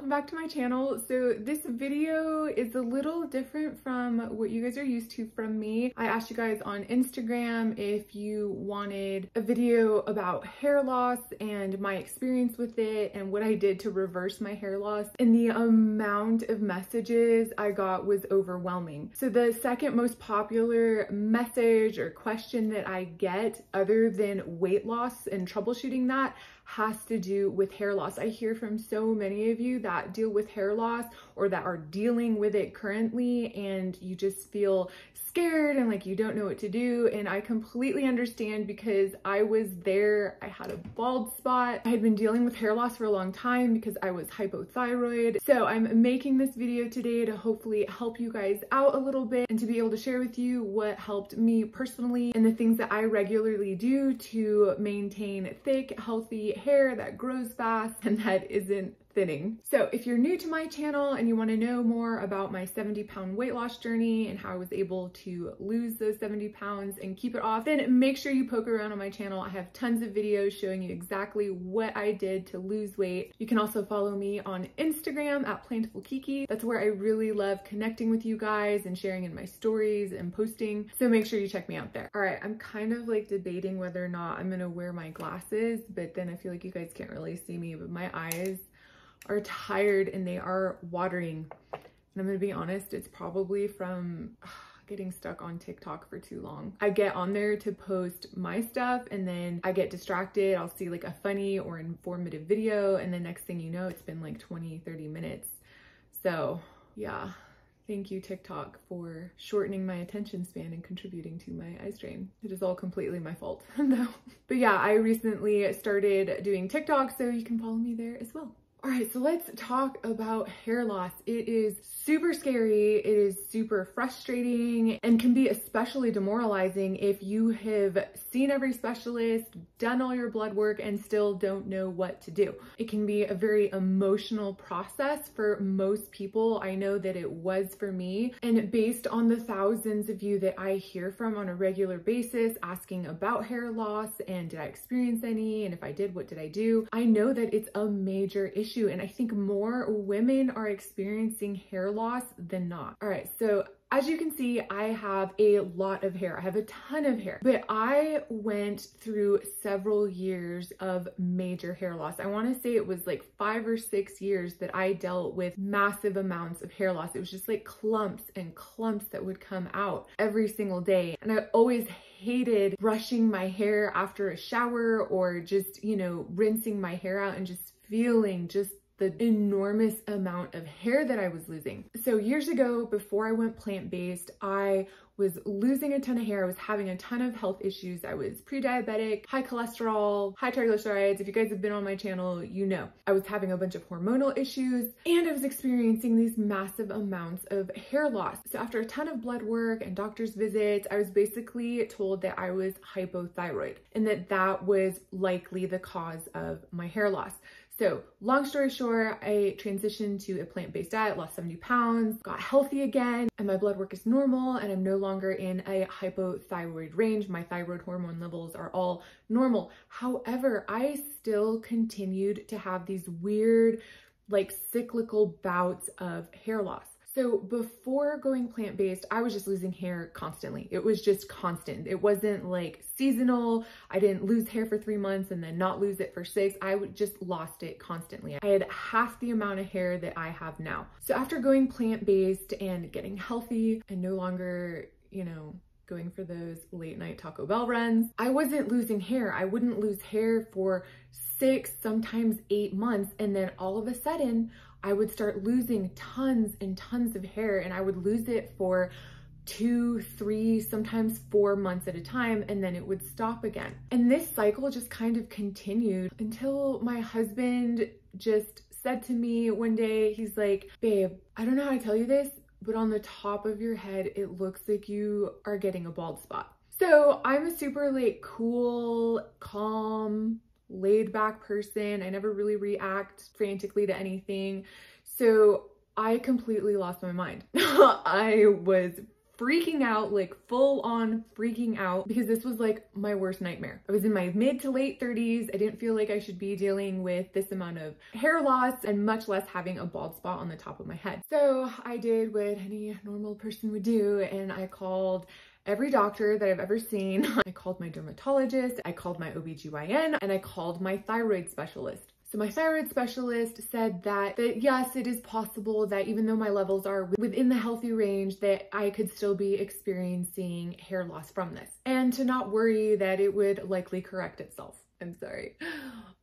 welcome back to my channel. So this video is a little different from what you guys are used to from me. I asked you guys on Instagram if you wanted a video about hair loss and my experience with it and what I did to reverse my hair loss, and the amount of messages I got was overwhelming. So the second most popular message or question that I get, other than weight loss and troubleshooting that, has to do with hair loss. I hear from so many of you that deal with hair loss or that are dealing with it currently, and you just feel scared and like you don't know what to do. And I completely understand, because I was there. I had a bald spot. I had been dealing with hair loss for a long time because I was hypothyroid. So I'm making this video today to hopefully help you guys out a little bit and to be able to share with you what helped me personally and the things that I regularly do to maintain thick, healthy hair that grows fast and that isn't thinning. So if you're new to my channel and you want to know more about my 70-pound weight loss journey and how I was able to lose those 70 pounds and keep it off, then make sure you poke around on my channel. I have tons of videos showing you exactly what I did to lose weight. You can also follow me on Instagram at PlentifulKiki. That's where I really love connecting with you guys and sharing in my stories and posting. So make sure you check me out there. All right, I'm kind of like debating whether or not I'm gonna wear my glasses, but then I feel like you guys can't really see me, but my eyes are tired and they are watering. And I'm gonna be honest, it's probably from getting stuck on TikTok for too long. I get on there to post my stuff and then I get distracted. I'll see like a funny or informative video, and the next thing you know, it's been like 20-30 minutes. So yeah, thank you TikTok for shortening my attention span and contributing to my eye strain. It is all completely my fault though. But yeah, I recently started doing TikTok, so you can follow me there as well. All right, so let's talk about hair loss. It is super scary, it is super frustrating, and can be especially demoralizing if you have seen every specialist, done all your blood work, and still don't know what to do. It can be a very emotional process for most people. I know that it was for me, and based on the thousands of you that I hear from on a regular basis asking about hair loss and did I experience any, and if I did, what did I do, I know that it's a major issue. And I think more women are experiencing hair loss than not. All right, so as you can see, I have a lot of hair. I have a ton of hair, but I went through several years of major hair loss. I want to say it was like 5 or 6 years that I dealt with massive amounts of hair loss. It was just like clumps and clumps that would come out every single day. And I always hated brushing my hair after a shower or just, you know, rinsing my hair out and just feeling just the enormous amount of hair that I was losing. So years ago, before I went plant-based, I was losing a ton of hair. I was having a ton of health issues. I was pre-diabetic, high cholesterol, high triglycerides. If you guys have been on my channel, you know. I was having a bunch of hormonal issues, and I was experiencing these massive amounts of hair loss. So after a ton of blood work and doctor's visits, I was basically told that I was hypothyroid and that that was likely the cause of my hair loss. So long story short, I transitioned to a plant-based diet, lost 70 pounds, got healthy again, and my blood work is normal, and I'm no longer in a hypothyroid range. My thyroid hormone levels are all normal. However, I still continued to have these weird, like cyclical bouts of hair loss. So before going plant-based, I was just losing hair constantly. It was just constant. It wasn't like seasonal. I didn't lose hair for 3 months and then not lose it for 6. I just lost it constantly. I had half the amount of hair that I have now. So after going plant-based and getting healthy and no longer, you know, going for those late night Taco Bell runs, I wasn't losing hair. I wouldn't lose hair for 6, sometimes 8 months. And then all of a sudden, I would start losing tons and tons of hair, and I would lose it for 2, 3, sometimes 4 months at a time, and then it would stop again. And this cycle just kind of continued until my husband just said to me one day, he's like, babe, I don't know how to tell you this, but on the top of your head, it looks like you are getting a bald spot. So I'm a super like cool, calm, laid back person. I never really react frantically to anything. So I completely lost my mind. I was freaking out, like full on freaking out, because this was like my worst nightmare. I was in my mid to late 30s. I didn't feel like I should be dealing with this amount of hair loss, and much less having a bald spot on the top of my head. So I did what any normal person would do, and I called every doctor that I've ever seen. I called my dermatologist, I called my OBGYN, and I called my thyroid specialist. So my thyroid specialist said that yes, it is possible that even though my levels are within the healthy range, that I could still be experiencing hair loss from this, and to not worry, that it would likely correct itself. I'm sorry,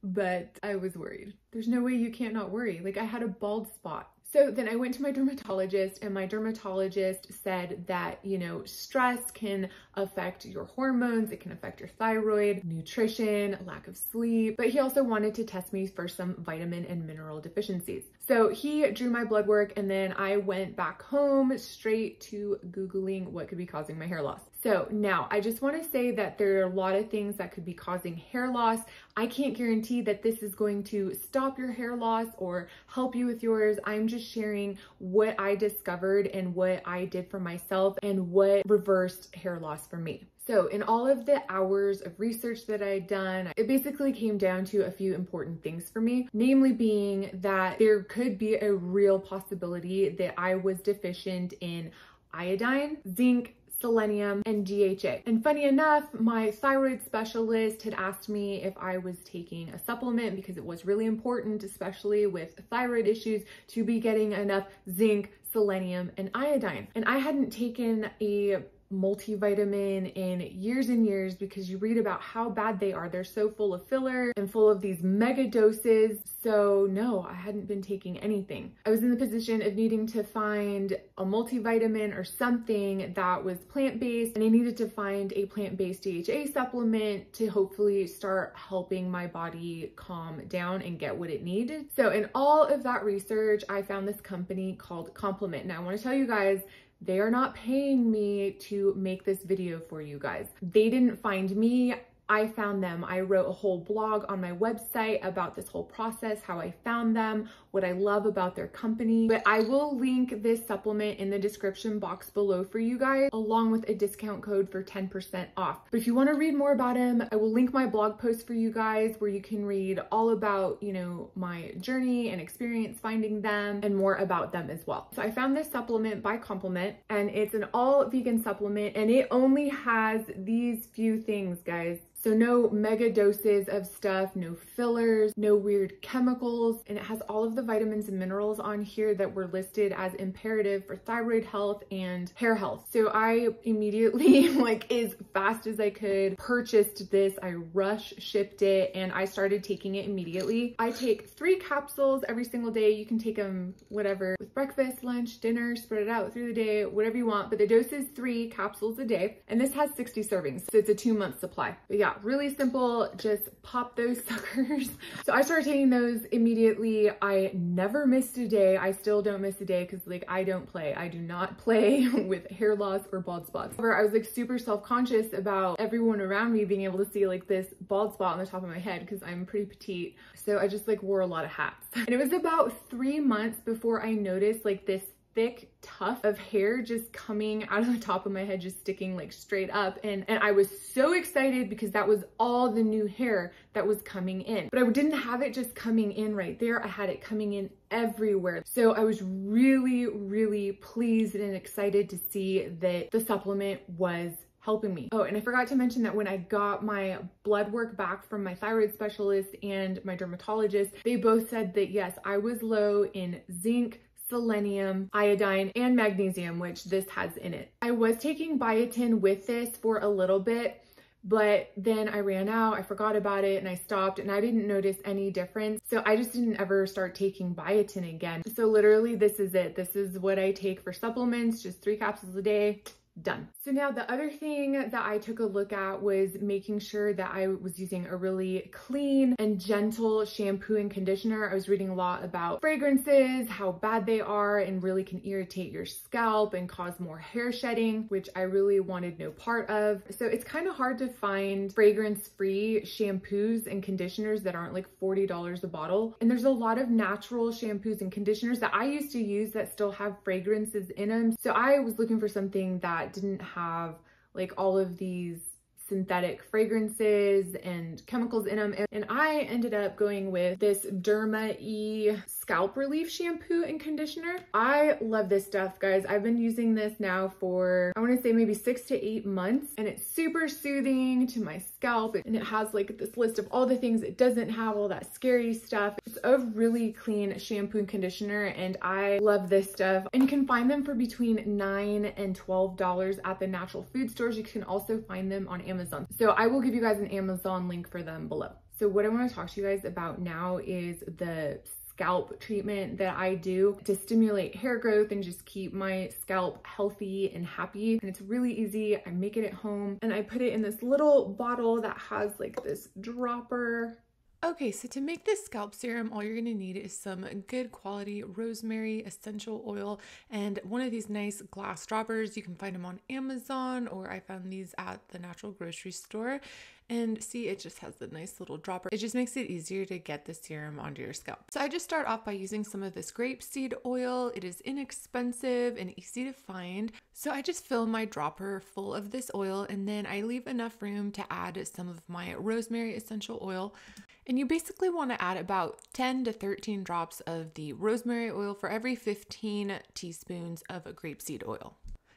but I was worried. There's no way you can't not worry. Like, I had a bald spot. So then I went to my dermatologist, and my dermatologist said that, you know, stress can affect your hormones, it can affect your thyroid, nutrition, lack of sleep, but he also wanted to test me for some vitamin and mineral deficiencies. So he drew my blood work, and then I went back home straight to Googling what could be causing my hair loss. So now I just want to say that there are a lot of things that could be causing hair loss. I can't guarantee that this is going to stop your hair loss or help you with yours. I'm just sharing what I discovered and what I did for myself and what reversed hair loss for me. So in all of the hours of research that I'd done, it basically came down to a few important things for me, namely being that there could be a real possibility that I was deficient in iodine, zinc, selenium, and DHA. And funny enough, my thyroid specialist had asked me if I was taking a supplement, because it was really important, especially with thyroid issues, to be getting enough zinc, selenium, and iodine. And I hadn't taken a multivitamin in years and years, because you read about how bad they are. They're so full of filler and full of these mega doses. So no, I hadn't been taking anything. I was in the position of needing to find a multivitamin or something that was plant-based, and I needed to find a plant-based DHA supplement to hopefully start helping my body calm down and get what it needed. So in all of that research, I found this company called Complement. Now I want to tell you guys, they are not paying me to make this video for you guys. They didn't find me, I found them. I wrote a whole blog on my website about this whole process, how I found them, what I love about their company. But I will link this supplement in the description box below for you guys, along with a discount code for 10% off. But if you want to read more about them, I will link my blog post for you guys, where you can read all about, you know, my journey and experience finding them, and more about them as well. So I found this supplement by Complement, and it's an all vegan supplement, and it only has these few things, guys. So no mega doses of stuff, no fillers, no weird chemicals, and it has all of the vitamins and minerals on here that were listed as imperative for thyroid health and hair health. So I immediately, like as fast as I could, purchased this. I rush shipped it, and I started taking it immediately. I take 3 capsules every single day. You can take them whatever, with breakfast, lunch, dinner, spread it out through the day, whatever you want, but the dose is 3 capsules a day, and this has 60 servings, so it's a 2-month supply. But yeah, really simple, just pop those suckers. So I started taking those immediately. I never missed a day. I still don't miss a day, because like I don't play. I do not play with hair loss or bald spots. However, I was like super self-conscious about everyone around me being able to see like this bald spot on the top of my head, because I'm pretty petite. So I just like wore a lot of hats. And it was about 3 months before I noticed like this thick tuft of hair just coming out of the top of my head, just sticking like straight up, and I was so excited, because that was all the new hair that was coming in. But I didn't have it just coming in right there, I had it coming in everywhere. So I was really pleased and excited to see that the supplement was helping me. Oh, and I forgot to mention that when I got my blood work back from my thyroid specialist and my dermatologist, they both said that yes, I was low in zinc, selenium, iodine, and magnesium, which this has in it. I was taking biotin with this for a little bit, but then I ran out, I forgot about it, and I stopped, and I didn't notice any difference. So I just didn't ever start taking biotin again. So literally this is it. This is what I take for supplements, just 3 capsules a day. Done. So now the other thing that I took a look at was making sure that I was using a really clean and gentle shampoo and conditioner. I was reading a lot about fragrances, how bad they are, and really can irritate your scalp and cause more hair shedding, which I really wanted no part of. So it's kind of hard to find fragrance-free shampoos and conditioners that aren't like $40 a bottle. And there's a lot of natural shampoos and conditioners that I used to use that still have fragrances in them. So I was looking for something that that didn't have like all of these synthetic fragrances and chemicals in them. And I ended up going with this Derma-E scalp relief shampoo and conditioner. I love this stuff, guys. I've been using this now for, I want to say maybe 6 to 8 months, and it's super soothing to my scalp. And it has like this list of all the things it doesn't have, all that scary stuff. It's a really clean shampoo and conditioner, and I love this stuff. And you can find them for between $9 and $12 at the natural food stores. You can also find them on Amazon. So I will give you guys an Amazon link for them below. So what I want to talk to you guys about now is the scalp treatment that I do to stimulate hair growth and just keep my scalp healthy and happy. And it's really easy. I make it at home and I put it in this little bottle that has like this dropper. Okay, so to make this scalp serum, all you're gonna need is some good quality rosemary essential oil and one of these nice glass droppers. You can find them on Amazon, or I found these at the natural grocery store. And see, it just has the nice little dropper. It just makes it easier to get the serum onto your scalp. So I just start off by using some of this grapeseed oil. It is inexpensive and easy to find. So I just fill my dropper full of this oil, and then I leave enough room to add some of my rosemary essential oil. And you basically want to add about 10 to 13 drops of the rosemary oil for every 15 teaspoons of a grapeseed oil.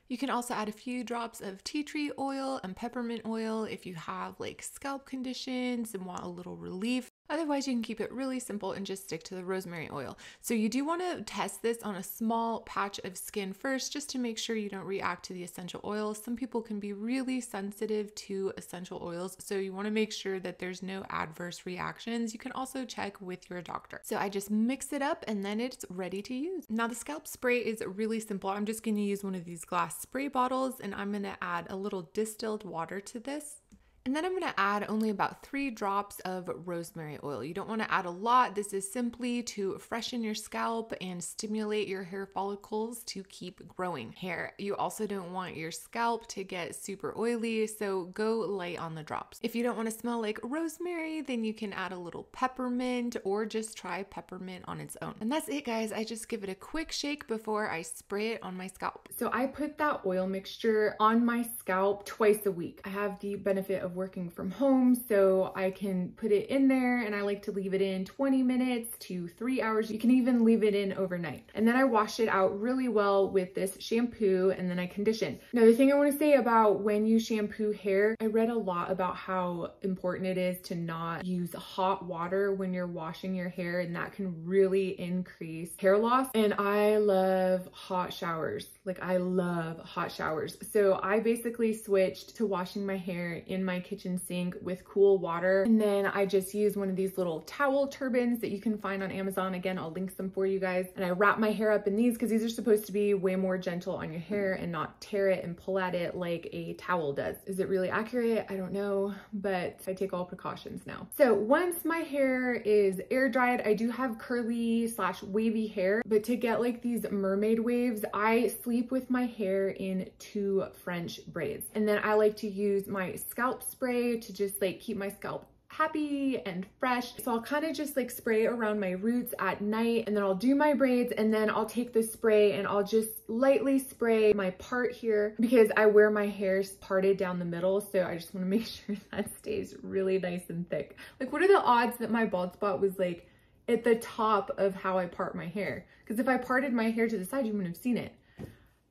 You can also add a few drops of tea tree oil and peppermint oil if you have like scalp conditions and want a little relief. Otherwise, you can keep it really simple and just stick to the rosemary oil. So you do want to test this on a small patch of skin first, just to make sure you don't react to the essential oils. Some people can be really sensitive to essential oils, so you want to make sure that there's no adverse reactions. You can also check with your doctor. So I just mix it up and then it's ready to use. Now the scalp spray is really simple. I'm just going to use one of these glass spray bottles, and I'm going to add a little distilled water to this. And then I'm going to add only about 3 drops of rosemary oil. You don't want to add a lot. This is simply to freshen your scalp and stimulate your hair follicles to keep growing hair. You also don't want your scalp to get super oily, so go light on the drops. If you don't want to smell like rosemary, then you can add a little peppermint or just try peppermint on its own. And that's it, guys. I just give it a quick shake before I spray it on my scalp. So I put that oil mixture on my scalp twice a week. I have the benefit of working from home, so I can put it in there, and I like to leave it in 20 minutes to 3 hours. You can even leave it in overnight. And then I wash it out really well with this shampoo, and then I condition. Now, the thing I want to say about when you shampoo hair, I read a lot about how important it is to not use hot water when you're washing your hair, and that can really increase hair loss. And I love hot showers. Like, I love hot showers. So I basically switched to washing my hair in my kitchen sink with cool water. And then I just use one of these little towel turbans that you can find on Amazon. Again, I'll link some for you guys. And I wrap my hair up in these because these are supposed to be way more gentle on your hair and not tear it and pull at it like a towel does. Is it really accurate? I don't know, but I take all precautions now. So once my hair is air dried, I do have curly / wavy hair, but to get like these mermaid waves, I sleep with my hair in 2 French braids. And then I like to use my scalp spray to just like keep my scalp happy and fresh. So I'll kind of just like spray around my roots at night, and then I'll do my braids, and then I'll take the spray and I'll just lightly spray my part here because I wear my hair parted down the middle. So I just want to make sure that stays really nice and thick. Like, what are the odds that my bald spot was like at the top of how I part my hair? Because if I parted my hair to the side, you wouldn't have seen it.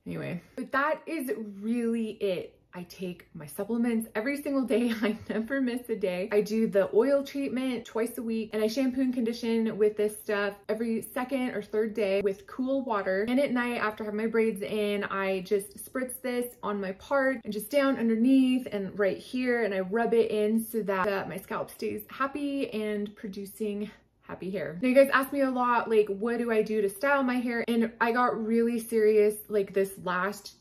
Anyway, but that is really it. I take my supplements every single day. I never miss a day. I do the oil treatment twice a week, and I shampoo and condition with this stuff every 2nd or 3rd day with cool water. And at night, after I have my braids in, I just spritz this on my part and just down underneath and right here, and I rub it in so that my scalp stays happy and producing happy hair. Now, you guys ask me a lot, like, what do I do to style my hair? And I got really serious like this last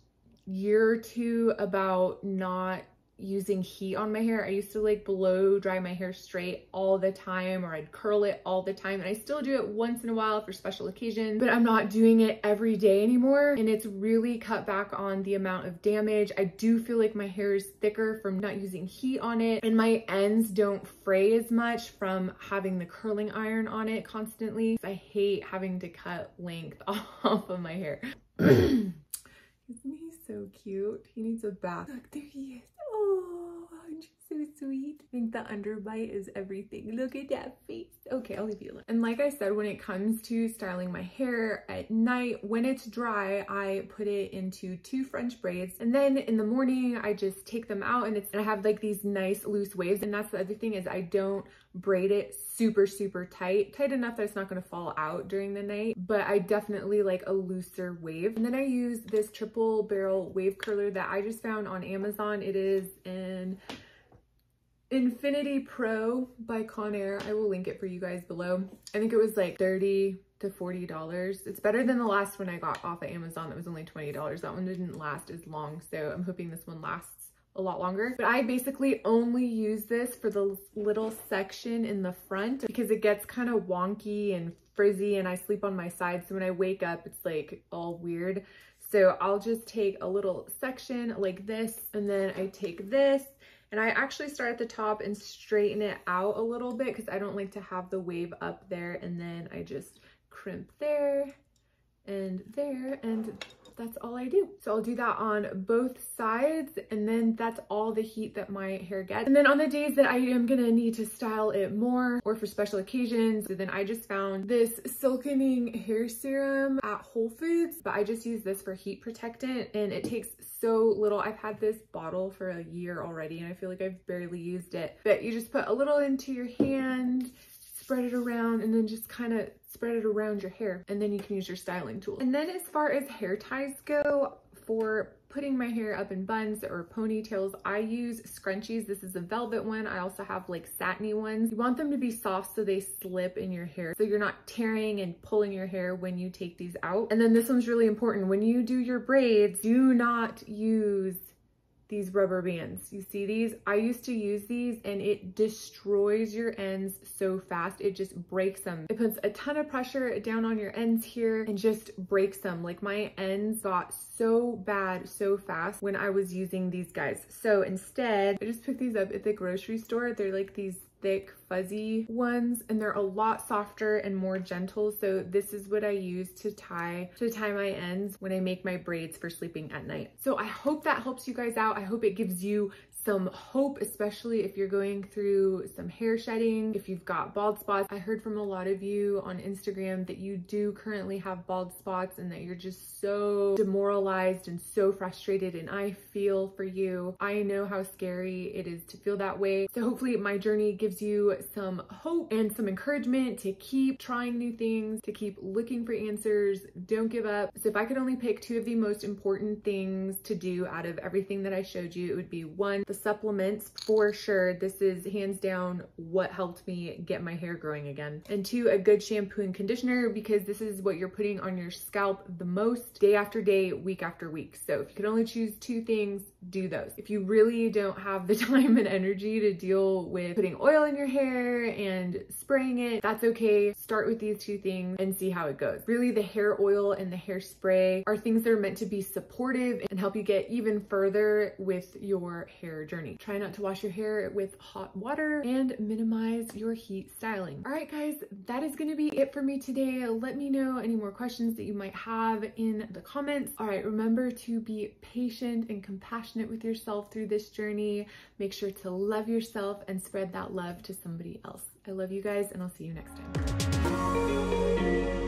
year or 2 about not using heat on my hair. I used to like blow dry my hair straight all the time, or I'd curl it all the time, and I still do it once in a while for special occasions, but I'm not doing it every day anymore, and it's really cut back on the amount of damage. I do feel like my hair is thicker from not using heat on it, and my ends don't fray as much from having the curling iron on it constantly. I hate having to cut length off of my hair. Gives me so cute. He needs a bath. Look, there he is. Oh, aren't you so sweet? I think the underbite is everything. Look at that face. Okay, I'll leave you alone. And like I said, when it comes to styling my hair at night, when it's dry, I put it into 2 French braids. And then in the morning, I just take them out and I have like these nice loose waves. And that's the other thing is I don't braid it super, super tight enough that it's not going to fall out during the night, but I definitely like a looser wave. And then I use this triple barrel wave curler that I just found on Amazon. It is an Infinity Pro by Conair. I will link it for you guys below. I think it was like $30 to $40. It's better than the last one I got off of Amazon that was only $20. That one didn't last as long, so I'm hoping this one lasts a lot longer. But I basically only use this for the little section in the front because it gets kind of wonky and frizzy and I sleep on my side, so when I wake up it's like all weird. So I'll just take a little section like this, and then I take this and I actually start at the top and straighten it out a little bit because I don't like to have the wave up there, and then I just crimp there, and that's all I do. So I'll do that on both sides, and then that's all the heat that my hair gets. And then on the days that I am gonna need to style it more or for special occasions, so then I just found this silkening hair serum at Whole Foods, but I just use this for heat protectant and it takes so little. I've had this bottle for a year already and I feel like I've barely used it. But you just put a little into your hand, spread it around, and then just kind of spread it around your hair, and then you can use your styling tool. And then as far as hair ties go, for putting my hair up in buns or ponytails, I use scrunchies. This is a velvet one. I also have like satiny ones. You want them to be soft so they slip in your hair, so you're not tearing and pulling your hair when you take these out. And then this one's really important. When you do your braids, do not use these rubber bands. You see these? I used to use these and it destroys your ends so fast. It just breaks them. It puts a ton of pressure down on your ends here and just breaks them. Like my ends got so bad so fast when I was using these guys. So instead, I just picked these up at the grocery store. They're like these thick fuzzy ones and they're a lot softer and more gentle. So this is what I use to tie my ends when I make my braids for sleeping at night. So I hope that helps you guys out. I hope it gives you some hope, especially if you're going through some hair shedding, if you've got bald spots. I heard from a lot of you on Instagram that you do currently have bald spots and that you're just so demoralized and so frustrated, and I feel for you. I know how scary it is to feel that way. So hopefully my journey gives you some hope and some encouragement to keep trying new things, to keep looking for answers. Don't give up. So if I could only pick 2 of the most important things to do out of everything that I showed you, it would be 1, the supplements for sure. This is hands down what helped me get my hair growing again. And 2, a good shampoo and conditioner, because this is what you're putting on your scalp the most day after day, week after week. So if you could only choose 2 things, do those. If you really don't have the time and energy to deal with putting oil in your hair and spraying it, that's okay. Start with these 2 things and see how it goes. Really, the hair oil and the hair spray are things that are meant to be supportive and help you get even further with your hair journey. Try not to wash your hair with hot water and minimize your heat styling. All right, guys, that is going to be it for me today. Let me know any more questions that you might have in the comments. All right, remember to be patient and compassionate with yourself through this journey. Make sure to love yourself and spread that love to somebody else. I love you guys, and I'll see you next time.